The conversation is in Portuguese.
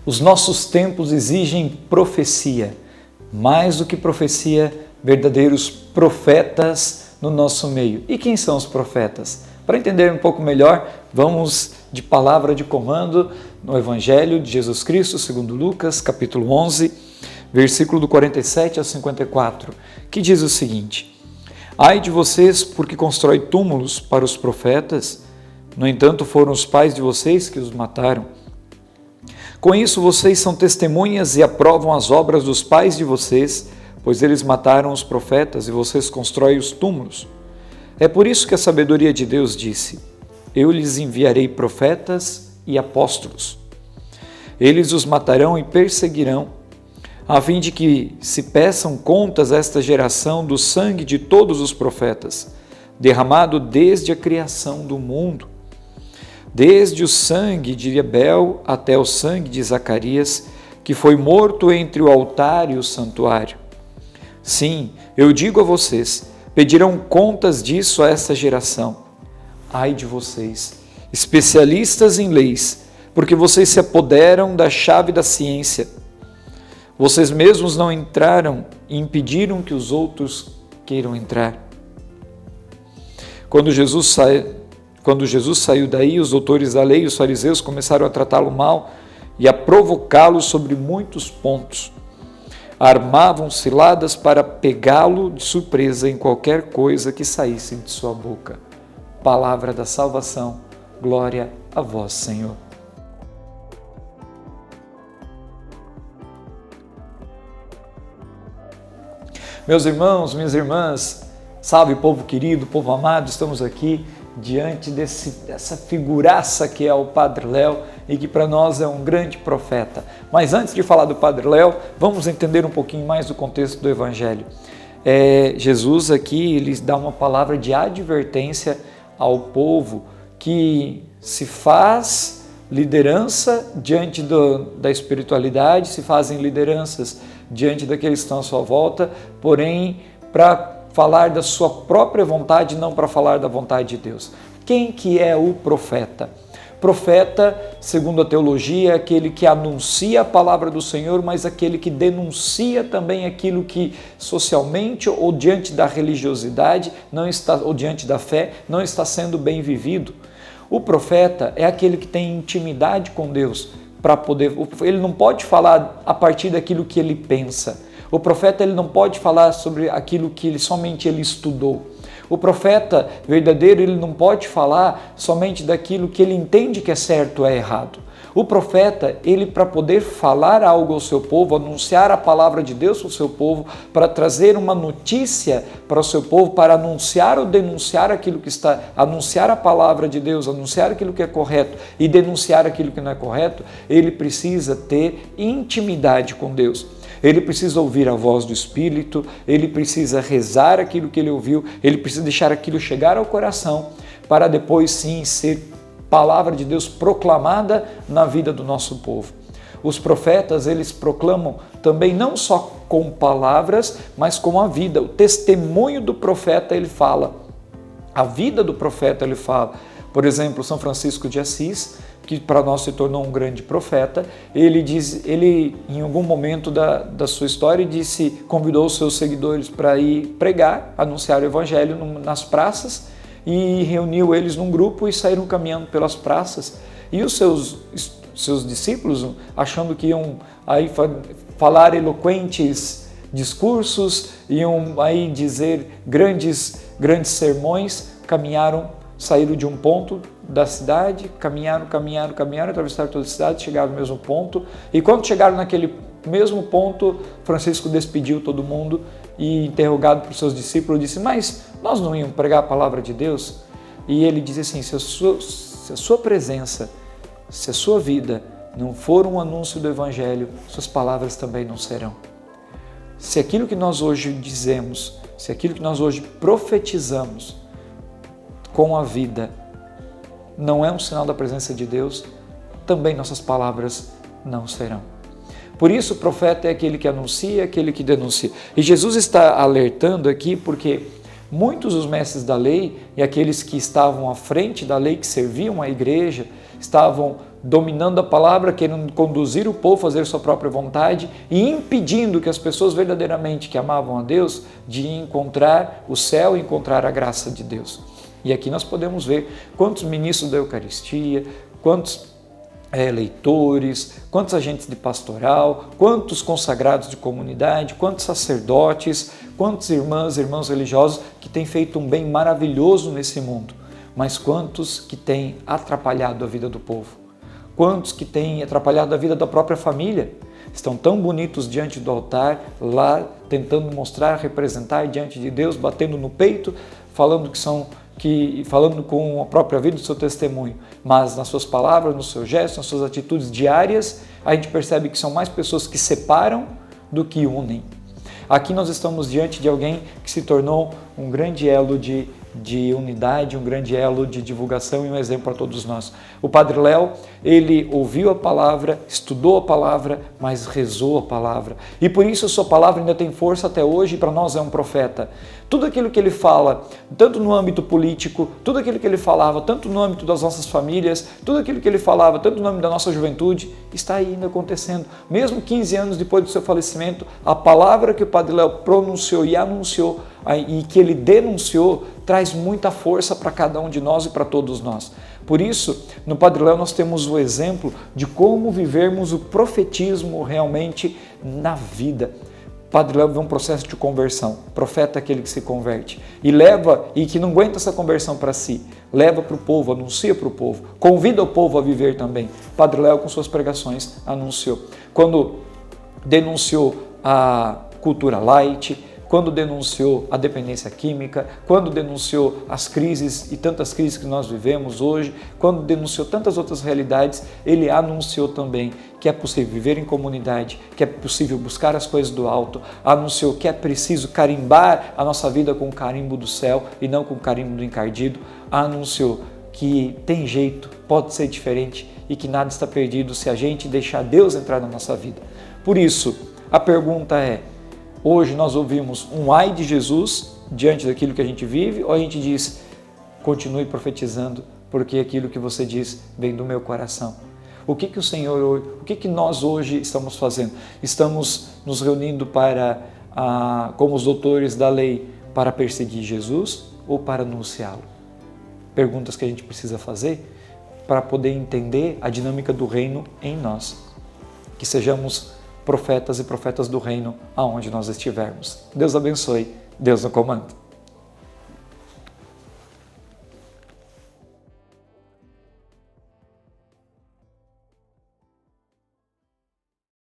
Os nossos tempos exigem profecia, mais do que profecia, verdadeiros profetas no nosso meio. E quem são os profetas? Para entender um pouco melhor, vamos de palavra de comando no Evangelho de Jesus Cristo, segundo Lucas, capítulo 11, versículo do 47 ao 54, que diz o seguinte: Ai de vocês, porque constrói túmulos para os profetas, no entanto foram os pais de vocês que os mataram. Com isso vocês são testemunhas e aprovam as obras dos pais de vocês, pois eles mataram os profetas e vocês constroem os túmulos. É por isso que a sabedoria de Deus disse: Eu lhes enviarei profetas e apóstolos. Eles os matarão e perseguirão, a fim de que se peçam contas a esta geração do sangue de todos os profetas, derramado desde a criação do mundo, desde o sangue de Abel até o sangue de Zacarias, que foi morto entre o altar e o santuário. Sim, eu digo a vocês, pedirão contas disso a esta geração. Ai de vocês, especialistas em leis, porque vocês se apoderam da chave da ciência. Vocês mesmos não entraram e impediram que os outros queiram entrar. Quando Jesus saiu daí, os doutores da lei e os fariseus começaram a tratá-lo mal e a provocá-lo sobre muitos pontos. Armavam ciladas para pegá-lo de surpresa em qualquer coisa que saísse de sua boca. Palavra da salvação, glória a vós, Senhor. Meus irmãos, minhas irmãs, salve povo querido, povo amado, estamos aqui diante dessa figuraça que é o Padre Léo e que para nós é um grande profeta. Mas antes de falar do Padre Léo, vamos entender um pouquinho mais do contexto do Evangelho. Jesus aqui ele dá uma palavra de advertência ao povo que se faz liderança diante da espiritualidade, se fazem lideranças diante daqueles que estão à sua volta, porém para falar da sua própria vontade, não para falar da vontade de Deus. Quem que é o profeta? Profeta, segundo a teologia, é aquele que anuncia a palavra do Senhor, mas aquele que denuncia também aquilo que socialmente ou diante da religiosidade não está, ou diante da fé não está sendo bem vivido. O profeta é aquele que tem intimidade com Deus para poder. Ele não pode falar a partir daquilo que ele pensa. O profeta ele não pode falar sobre aquilo que somente ele estudou. O profeta verdadeiro ele não pode falar somente daquilo que ele entende que é certo ou é errado. O profeta, ele para poder falar algo ao seu povo, anunciar a palavra de Deus ao seu povo, para trazer uma notícia para o seu povo, para anunciar ou denunciar aquilo que está, anunciar a palavra de Deus, anunciar aquilo que é correto e denunciar aquilo que não é correto, ele precisa ter intimidade com Deus. Ele precisa ouvir a voz do Espírito, ele precisa rezar aquilo que ele ouviu, ele precisa deixar aquilo chegar ao coração, para depois sim ser palavra de Deus proclamada na vida do nosso povo. Os profetas, eles proclamam também não só com palavras, mas com a vida. O testemunho do profeta, ele fala. A vida do profeta, ele fala. Por exemplo, São Francisco de Assis, que para nós se tornou um grande profeta, ele em algum momento da sua história convidou os seus seguidores para ir pregar, anunciar o evangelho nas praças, e reuniu eles num grupo e saíram caminhando pelas praças. E os seus discípulos, achando que iam aí falar eloquentes discursos, iam aí dizer grandes sermões, saíram de um ponto da cidade, caminharam, atravessaram toda a cidade, chegaram no mesmo ponto, e quando chegaram naquele mesmo ponto, Francisco despediu todo mundo e, interrogado por seus discípulos, disse: mas nós não íamos pregar a palavra de Deus? E ele diz assim: se a sua presença, se a sua vida não for um anúncio do Evangelho, suas palavras também não serão. Se aquilo que nós hoje dizemos, se aquilo que nós hoje profetizamos com a vida não é um sinal da presença de Deus, também nossas palavras não serão. Por isso o profeta é aquele que anuncia, aquele que denuncia. E Jesus está alertando aqui porque muitos dos mestres da lei e aqueles que estavam à frente da lei, que serviam a igreja, estavam dominando a palavra, querendo conduzir o povo a fazer sua própria vontade e impedindo que as pessoas verdadeiramente que amavam a Deus de encontrar o céu e encontrar a graça de Deus. E aqui nós podemos ver quantos ministros da Eucaristia, quantos leitores, quantos agentes de pastoral, quantos consagrados de comunidade, quantos sacerdotes, quantos irmãs e irmãos religiosos que têm feito um bem maravilhoso nesse mundo, mas quantos que têm atrapalhado a vida do povo, quantos que têm atrapalhado a vida da própria família, estão tão bonitos diante do altar, lá tentando mostrar, representar diante de Deus, batendo no peito, falando com a própria vida, o seu testemunho, mas nas suas palavras, nos seus gestos, nas suas atitudes diárias, a gente percebe que são mais pessoas que separam do que unem. Aqui nós estamos diante de alguém que se tornou um grande elo de unidade, um grande elo de divulgação e um exemplo para todos nós. O Padre Léo, ele ouviu a palavra, estudou a palavra, mas rezou a palavra. E por isso a sua palavra ainda tem força até hoje e para nós é um profeta. Tudo aquilo que ele fala, tanto no âmbito político, tudo aquilo que ele falava, tanto no âmbito das nossas famílias, tudo aquilo que ele falava, tanto no âmbito da nossa juventude, está ainda acontecendo. Mesmo 15 anos depois do seu falecimento, a palavra que o Padre Léo pronunciou e anunciou e que ele denunciou, traz muita força para cada um de nós e para todos nós. Por isso, no Padre Léo nós temos o exemplo de como vivermos o profetismo realmente na vida. Padre Léo vê um processo de conversão, profeta é aquele que se converte e que não aguenta essa conversão para si, leva para o povo, anuncia para o povo, convida o povo a viver também. Padre Léo com suas pregações anunciou. Quando denunciou a cultura light, quando denunciou a dependência química, quando denunciou as crises e tantas crises que nós vivemos hoje, quando denunciou tantas outras realidades, ele anunciou também que é possível viver em comunidade, que é possível buscar as coisas do alto, anunciou que é preciso carimbar a nossa vida com o carimbo do céu e não com o carimbo do encardido, anunciou que tem jeito, pode ser diferente e que nada está perdido se a gente deixar Deus entrar na nossa vida. Por isso, a pergunta é, hoje nós ouvimos um ai de Jesus diante daquilo que a gente vive, ou a gente diz, continue profetizando, porque aquilo que você diz vem do meu coração. O que o Senhor, o que nós hoje estamos fazendo? Estamos nos reunindo como os doutores da lei, para perseguir Jesus ou para anunciá-lo? Perguntas que a gente precisa fazer para poder entender a dinâmica do reino em nós. Que sejamos profetas e profetas do reino aonde nós estivermos. Deus abençoe, Deus no comando.